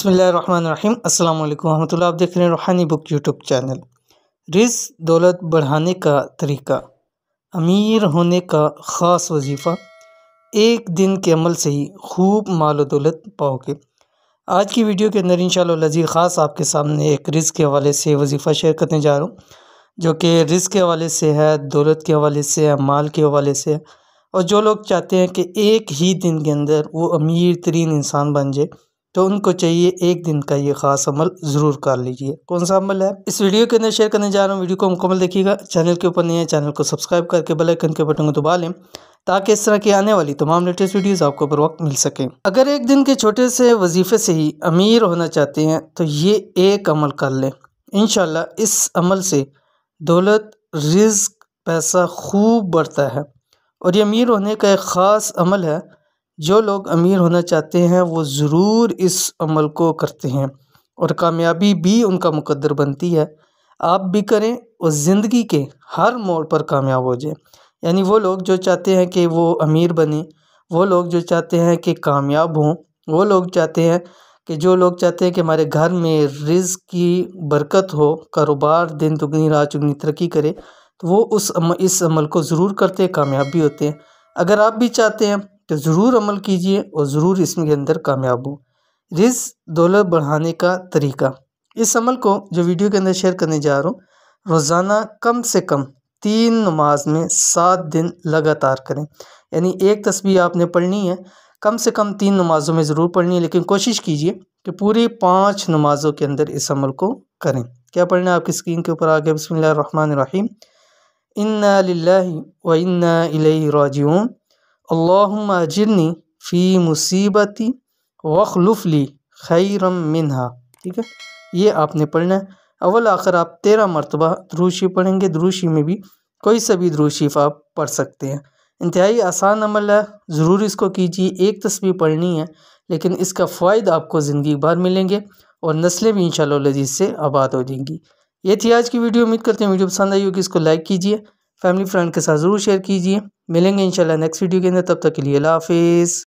बिस्मिल्लाहिर्रहमानिर्रहीम अस्सलाम वालेकुम रहमतुल्लाह। आप देख रहे हैं रूहानी बुक यूट्यूब चैनल। रिज़्क़ दौलत बढ़ाने का तरीका, अमीर होने का ख़ास वजीफ़ा, एक दिन के अमल से ही खूब माल व दौलत पाओगे। आज की वीडियो के अंदर इंशाअल्लाह लज़ीज़ ख़ास आपके सामने एक रिज़्क़ के हवाले से वजीफ़ा शेयर करने जा रहा हूँ, जो कि रिज़्क़ के हवाले से है, दौलत के हवाले से है, माल के हवाले से है। और जो लोग चाहते हैं कि एक ही दिन के अंदर वो अमीर तरीन इंसान बन जाए, तो उनको चाहिए एक दिन का ये ख़ास अमल ज़रूर कर लीजिए। कौन सा अमल है, इस वीडियो के अंदर शेयर करने जा रहा हूँ। वीडियो को मुकम्मल देखिएगा। चैनल के ऊपर नहीं है, चैनल को सब्सक्राइब करके बेल आइकन के बटन को दबा लें, ताकि इस तरह की आने वाली तमाम लेटेस्ट वीडियोज़ आपको बर वक्त मिल सकें। अगर एक दिन के छोटे से वजीफ़े से ही अमीर होना चाहते हैं, तो ये एक अमल कर लें। इंशाअल्लाह इस अमल से दौलत, रिज़्क़, पैसा खूब बढ़ता है। और ये अमीर होने का एक ख़ास अमल है। जो लोग अमीर होना चाहते हैं वो ज़रूर इस अमल को करते हैं और कामयाबी भी उनका मुकद्दर बनती है। आप भी करें और ज़िंदगी के हर मोड़ पर कामयाब हो जाए। यानी वो लोग जो चाहते हैं कि वो अमीर बने, वो लोग जो चाहते हैं कि कामयाब हों, वो लोग चाहते हैं कि जो लोग चाहते हैं कि हमारे घर में रिज़्क़ की बरकत हो, कारोबार दिन दुगनी रात चौगुनी तरक्की करे, तो वो इस अमल को ज़रूर करते हैं, कामयाब भी होते हैं। अगर आप भी चाहते हैं तो ज़रूर अमल कीजिए और ज़रूर इसके अंदर कामयाब हो। रिज़्क़ दौलत बढ़ाने का तरीका, इस अमल को जो वीडियो के अंदर शेयर करने जा रहा हूँ, रोज़ाना कम से कम 3 नमाज में 7 दिन लगातार करें। यानी एक तस्बीह आपने पढ़नी है, कम से कम 3 नमाज़ों में ज़रूर पढ़नी है, लेकिन कोशिश कीजिए कि पूरी 5 नमाज़ों के अंदर इस अमल को करें। क्या पढ़ना है आपकी स्क्रीन के ऊपर आ गया। बिस्मिल्लाहिर्रहमानिर्रहीम। इन्ना लिल्लाहि व इन्ना इलैहि राजिऊन। अल्लाहुम्मा अजिरनी फ़ी मुसीबती वख़्लुफ़ ली खैरम मिन्हा। ठीक है, ये आपने पढ़ना है। अव्वल आखिर आप 13 मरतबा दुरूद शरीफ पढ़ेंगे। दुरूद शरीफ में भी कोई सा भी दुरूद शरीफ आप पढ़ सकते हैं। इंतहाई आसान अमल है, ज़रूर इसको कीजिए। एक तस्बीह पढ़नी है, लेकिन इसका फ़ायदा आपको ज़िंदगी भर मिलेंगे और नस्लें भी इंशाअल्लाह लज़ीज़ से आबाद हो जाएंगी। ये थी आज की वीडियो। उम्मीद करते हैं वीडियो पसंद आई होगी। इसको लाइक कीजिए, फैमिली फ्रेंड के साथ ज़रूर शेयर कीजिए। मिलेंगे इंशाल्लाह नेक्स्ट वीडियो के अंदर, तब तक के लिए अल्लाह हाफ़िज़।